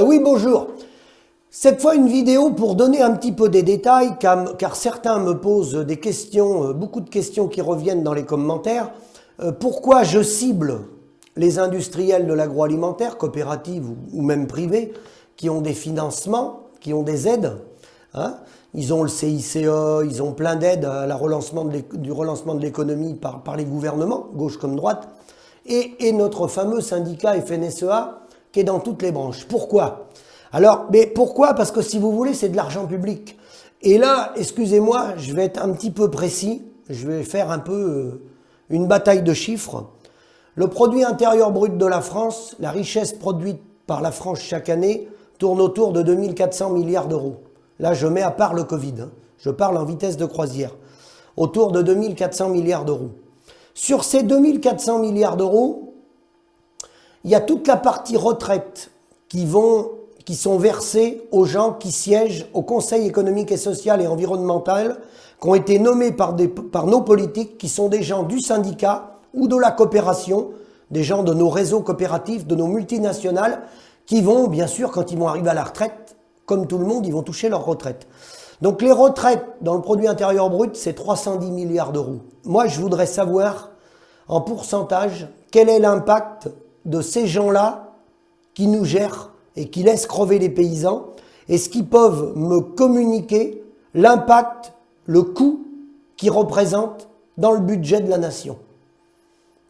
Oui, bonjour. Cette fois, une vidéo pour donner un petit peu des détails, car certains me posent des questions, beaucoup de questions qui reviennent dans les commentaires. Pourquoi je cible les industriels de l'agroalimentaire, coopératives ou même privés, qui ont des financements, qui ont des aides, hein? Ils ont le CICE, ils ont plein d'aides à du relancement de l'économie par les gouvernements, gauche comme droite, et notre fameux syndicat FNSEA qui est dans toutes les branches. Pourquoi ? Alors, mais pourquoi ? Parce que si vous voulez, c'est de l'argent public. Et là, excusez-moi, je vais être un petit peu précis, je vais faire un peu une bataille de chiffres. Le produit intérieur brut de la France, la richesse produite par la France chaque année, tourne autour de 2400 milliards d'euros. Là, je mets à part le Covid, hein. Je parle en vitesse de croisière. Autour de 2400 milliards d'euros. Sur ces 2400 milliards d'euros, il y a toute la partie retraite qui sont versées aux gens qui siègent au Conseil économique et social et environnemental, qui ont été nommés par nos politiques, qui sont des gens du syndicat ou de la coopération, des gens de nos réseaux coopératifs, de nos multinationales, qui vont, bien sûr, quand ils vont arriver à la retraite, comme tout le monde, ils vont toucher leur retraite. Donc les retraites dans le produit intérieur brut, c'est 310 milliards d'euros. Moi, je voudrais savoir, en pourcentage, quel est l'impact de ces gens-là qui nous gèrent et qui laissent crever les paysans. Est-ce qu'ils peuvent me communiquer l'impact, le coût qu'ils représentent dans le budget de la nation?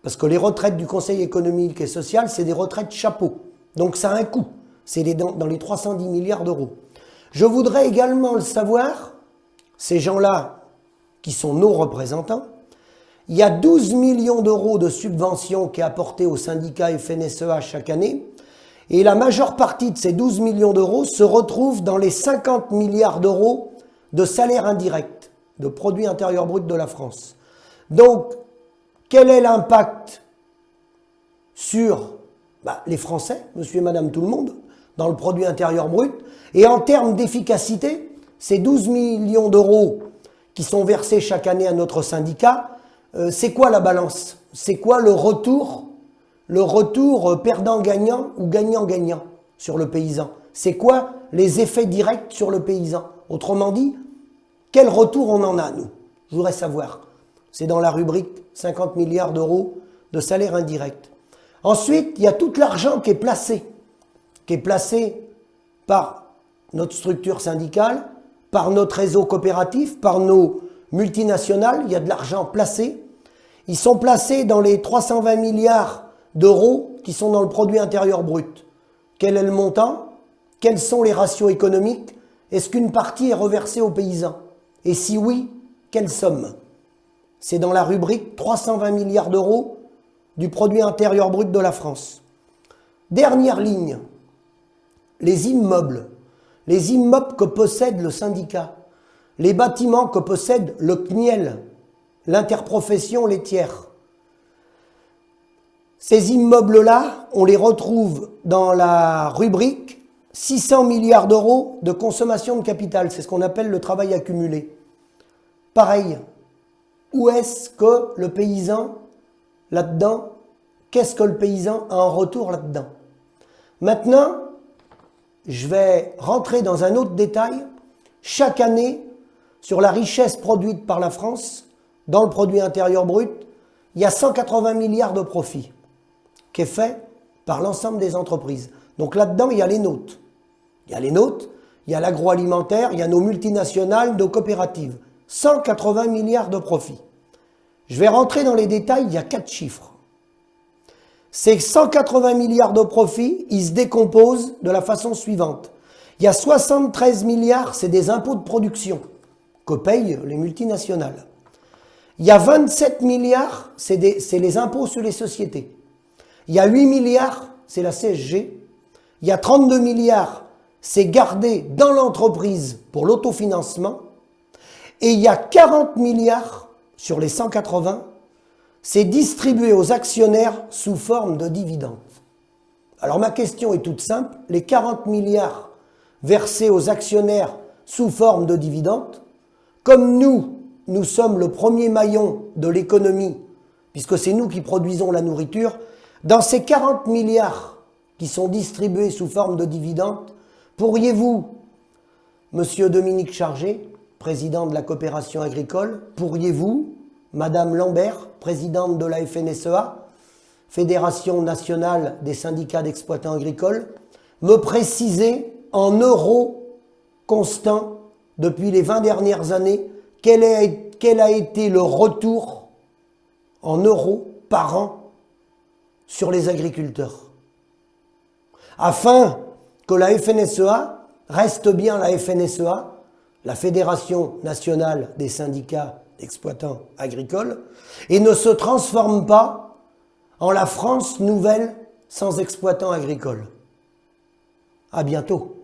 Parce que les retraites du Conseil économique et social, c'est des retraites chapeau. Donc ça a un coût. C'est dans les 310 milliards d'euros. Je voudrais également le savoir, ces gens-là qui sont nos représentants, il y a 12 millions d'euros de subventions qui est apportée au syndicat FNSEA chaque année, et la majeure partie de ces 12 millions d'euros se retrouve dans les 50 milliards d'euros de salaires indirects, de produit intérieur brut de la France. Donc, quel est l'impact sur les Français, monsieur et madame tout le monde, dans le produit intérieur brut? Et en termes d'efficacité, ces 12 millions d'euros qui sont versés chaque année à notre syndicat, c'est quoi la balance? C'est quoi le retour perdant-gagnant ou gagnant-gagnant sur le paysan? C'est quoi les effets directs sur le paysan? Autrement dit, quel retour on en a, nous? Je voudrais savoir. C'est dans la rubrique 50 milliards d'euros de salaire indirect. Ensuite, il y a tout l'argent qui est placé par notre structure syndicale, par notre réseau coopératif, par nos multinationales. Il y a de l'argent placé. Ils sont placés dans les 320 milliards d'euros qui sont dans le produit intérieur brut. Quel est le montant? Quels sont les ratios économiques? Est-ce qu'une partie est reversée aux paysans? Et si oui, quelle somme? C'est dans la rubrique 320 milliards d'euros du produit intérieur brut de la France. Dernière ligne, les immeubles que possède le syndicat, les bâtiments que possède le CNIEL, l'interprofession laitière. Ces immeubles-là, on les retrouve dans la rubrique 600 milliards d'euros de consommation de capital. C'est ce qu'on appelle le travail accumulé. Pareil, où est-ce que le paysan, là-dedans, qu'est-ce que le paysan a en retour là-dedans? Maintenant, je vais rentrer dans un autre détail. Chaque année, sur la richesse produite par la France, dans le produit intérieur brut, il y a 180 milliards de profits qui est fait par l'ensemble des entreprises. Donc là-dedans, il y a les nôtres. Il y a les nôtres, il y a l'agroalimentaire, il y a nos multinationales, nos coopératives. 180 milliards de profits. Je vais rentrer dans les détails, il y a 4 chiffres. Ces 180 milliards de profits, ils se décomposent de la façon suivante. Il y a 73 milliards, c'est des impôts de production que payent les multinationales. Il y a 27 milliards, c'est les impôts sur les sociétés. Il y a 8 milliards, c'est la CSG. Il y a 32 milliards, c'est gardé dans l'entreprise pour l'autofinancement. Et il y a 40 milliards sur les 180, c'est distribué aux actionnaires sous forme de dividendes. Alors ma question est toute simple, les 40 milliards versés aux actionnaires sous forme de dividendes, comme nous sommes le premier maillon de l'économie, puisque c'est nous qui produisons la nourriture, dans ces 40 milliards qui sont distribués sous forme de dividendes, pourriez-vous, Monsieur Dominique Chargé, président de la coopération agricole, pourriez-vous, Madame Lambert, présidente de la FNSEA, Fédération nationale des syndicats d'exploitants agricoles, me préciser en euros constants depuis les 20 dernières années quel a été le retour en euros par an sur les agriculteurs, afin que la FNSEA reste bien la FNSEA, la Fédération nationale des syndicats d'exploitants agricoles, et ne se transforme pas en la France nouvelle sans exploitants agricoles. À bientôt.